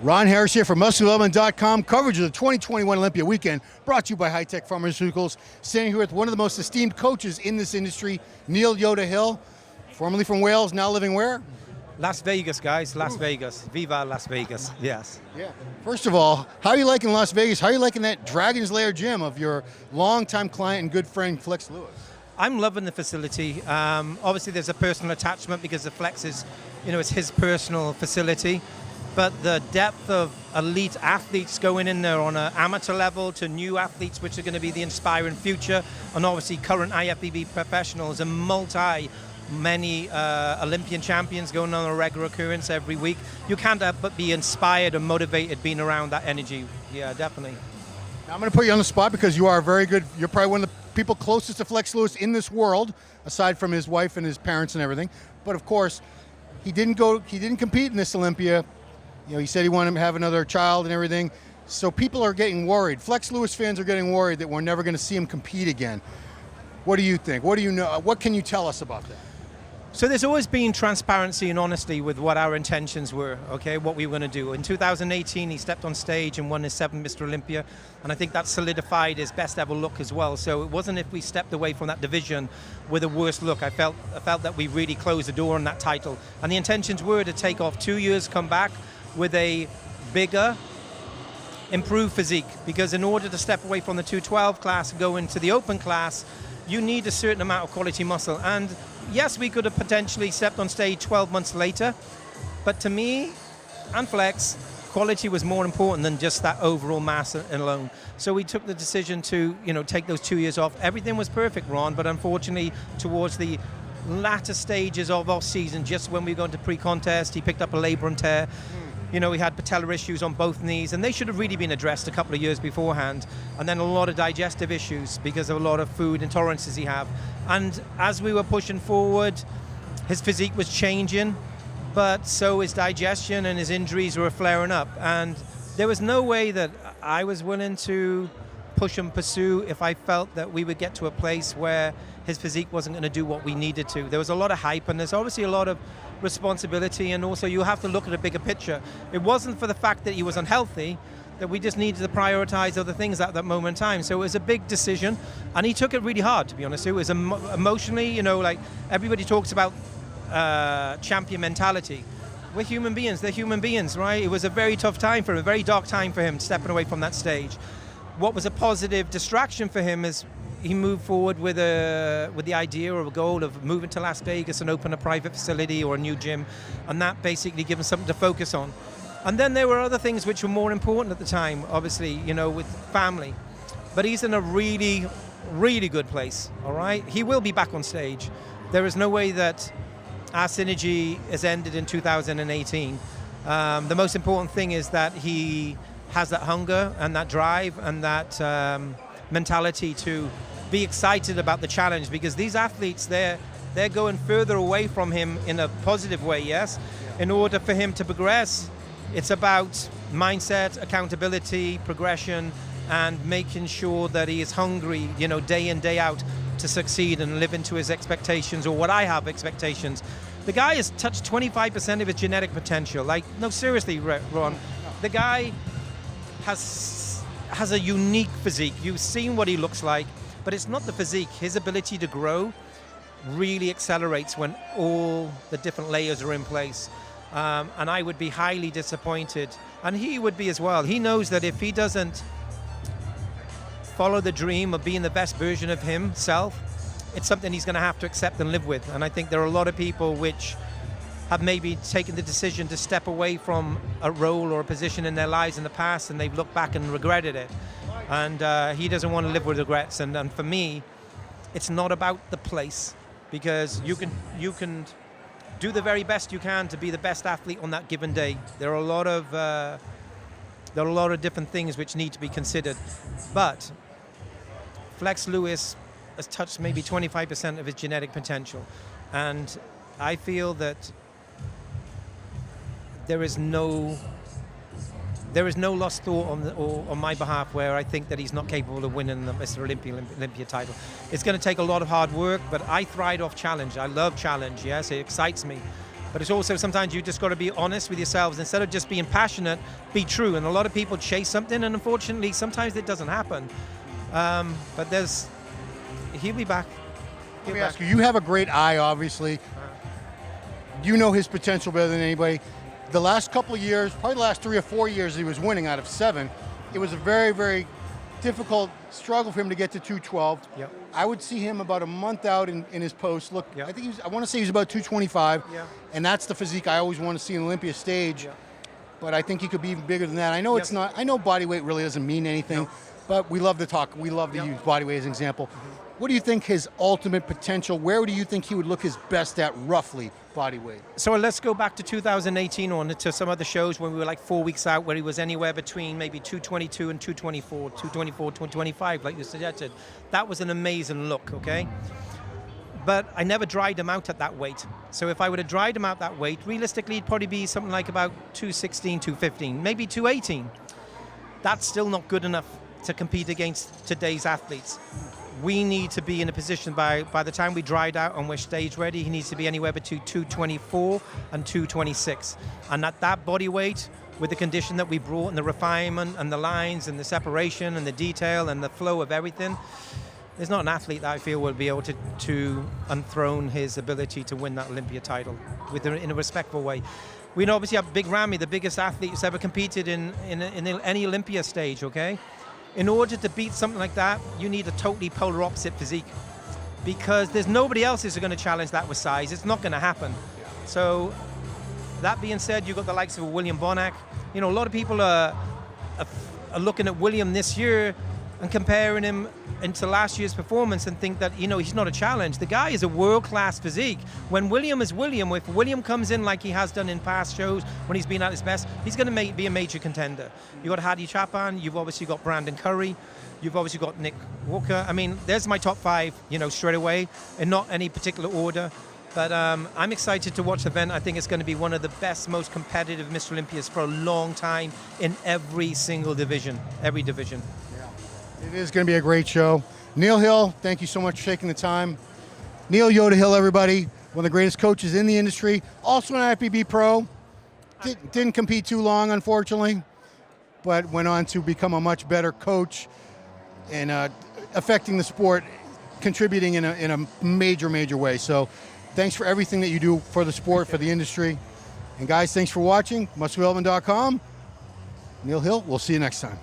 Ron Harris here for Muscular.com. Coverage of the 2021 Olympia weekend brought to you by High-Tech Pharmaceuticals. Standing here with one of the most esteemed coaches in this industry, Neil Yoda Hill, formerly from Wales, now living where? Las Vegas, guys. Las Vegas. Viva Las Vegas. Yes. Yeah. First of all, how are you liking Las Vegas? How are you liking that Dragon's Lair gym of your longtime client and good friend, Flex Lewis? I'm loving the facility. Obviously, there's a personal attachment because the Flex is, it's his personal facility. But the depth of elite athletes going in there on an amateur level to new athletes, which are going to be the inspiring future, and obviously current Ifbb professionals and many Olympian champions going on a regular occurrence every week. You can't help but be inspired and motivated being around that energy. Yeah, definitely. Now, I'm going to put you on the spot because you are very good. You're probably one of the people closest to Flex Lewis in this world, aside from his wife and his parents and everything. But of course, he didn't compete in this Olympia. He said he wanted to have another child and everything. So people are getting worried. Flex Lewis fans are getting worried that we're never going to see him compete again. What do you think? What do you know? What can you tell us about that? So there's always been transparency and honesty with what our intentions were, okay, what we were going to do. In 2018, he stepped on stage and won his 7th Mr. Olympia, and I think that solidified his best ever look as well. So it wasn't if we stepped away from that division with a worse look. I felt that we really closed the door on that title. And the intentions were to take off 2 years, come back with a bigger, improved physique. Because in order to step away from the 212 class and go into the open class, you need a certain amount of quality muscle. And yes, we could have potentially stepped on stage 12 months later, but to me and Flex, quality was more important than just that overall mass alone. So we took the decision to, take those 2 years off. Everything was perfect, Ron, but unfortunately, towards the latter stages of off season, just when we were going to pre-contest, he picked up a labrum tear. He had patellar issues on both knees, and they should have really been addressed a couple of years beforehand. And then a lot of digestive issues because of a lot of food intolerances he have. And as we were pushing forward, his physique was changing, but so his digestion and his injuries were flaring up. And there was no way that I was willing to push and pursue if I felt that we would get to a place where his physique wasn't going to do what we needed to. There was a lot of hype, and there's obviously a lot of responsibility, and also you have to look at a bigger picture. It wasn't for the fact that he was unhealthy, that we just needed to prioritize other things at that moment in time. So it was a big decision, and he took it really hard, to be honest. It was emotionally, like everybody talks about champion mentality. We're human beings, they're human beings, right? It was a very tough time for him, a very dark time for him, stepping away from that stage. What was a positive distraction for him is he moved forward with the idea or a goal of moving to Las Vegas and open a private facility or a new gym, and that basically gave him something to focus on. And then there were other things which were more important at the time, obviously, with family. But he's in a really, really good place, all right? He will be back on stage. There is no way that our synergy has ended in 2018. The most important thing is that he has that hunger and that drive and that mentality to be excited about the challenge, because these athletes, they're going further away from him in a positive way, yes? In order for him to progress, it's about mindset, accountability, progression, and making sure that he is hungry, day in, day out to succeed and live into his expectations, or what I have expectations. The guy has touched 25% of his genetic potential. No, seriously, Ron, the guy has a unique physique. You've seen what he looks like, but it's not the physique. His ability to grow really accelerates when all the different layers are in place. And I would be highly disappointed, and he would be as well. He knows that if he doesn't follow the dream of being the best version of himself, it's something he's going to have to accept and live with. And I think there are a lot of people which have maybe taken the decision to step away from a role or a position in their lives in the past, and they've looked back and regretted it. And he doesn't want to live with regrets. And for me, it's not about the place, because you can do the very best you can to be the best athlete on that given day. There are a lot of different things which need to be considered. But Flex Lewis has touched maybe 25% of his genetic potential, and I feel that there is no lost thought on my behalf where I think that he's not capable of winning the Mr. Olympia title. It's going to take a lot of hard work, but I thrive off challenge. I love challenge, yes, it excites me. But it's also sometimes you just got to be honest with yourselves. Instead of just being passionate, be true. And a lot of people chase something, and unfortunately, sometimes it doesn't happen. But he'll be back. Let me ask you, you have a great eye, obviously. You know his potential better than anybody. The last couple of years, probably the last 3 or 4 years he was winning out of 7, it was a very, very difficult struggle for him to get to 212. Yep. I would see him about a month out in his post. Look, Yep. I think I want to say he was about 225, Yeah. and that's the physique I always want to see in Olympia stage. Yep. But I think he could be even bigger than that. I know it's not. I know body weight really doesn't mean anything, No. but we love to talk. We love to use body weight as an example. What do you think his ultimate potential? Where do you think he would look his best at roughly body weight? So let's go back to 2018 on to some of the shows when we were like 4 weeks out, where he was anywhere between maybe 222 and 224, 224, 225, like you suggested. That was an amazing look, okay? But I never dried him out at that weight. So if I would have dried him out that weight, realistically, it'd probably be something like about 216, 215, maybe 218. That's still not good enough to compete against today's athletes. We need to be in a position by the time we dried out and we're stage ready, he needs to be anywhere between 224 and 226. And at that body weight, with the condition that we brought and the refinement and the lines and the separation and the detail and the flow of everything, there's not an athlete that I feel will be able to unthrone his ability to win that Olympia title in a respectful way. We know obviously have Big Ramy, the biggest athlete who's ever competed in any Olympia stage, okay? In order to beat something like that, you need a totally polar opposite physique, because there's nobody else who's going to challenge that with size. It's not going to happen. So that being said, you've got the likes of William Bonac. You know, a lot of people are looking at William this year and comparing him into last year's performance and think that, you know, he's not a challenge. The guy is a world-class physique. When William is William, if William comes in like he has done in past shows when he's been at his best, he's going to be a major contender. You've got Hadi Chapman, you've obviously got Brandon Curry, you've obviously got Nick Walker. I mean, there's my top 5, you know, straight away, in not any particular order. But I'm excited to watch the event. I think it's going to be one of the best, most competitive Mr. Olympias for a long time in every single division, every division. It is going to be a great show. Neil Hill, thank you so much for taking the time. Neil Yoda Hill, everybody, one of the greatest coaches in the industry, also an Ifbb pro. Didn't compete too long, unfortunately, but went on to become a much better coach and affecting the sport, contributing in a major, major way. So thanks for everything that you do for the sport, for the industry. And guys, thanks for watching. MuscularDevelopment.com. Neil Hill, we'll see you next time.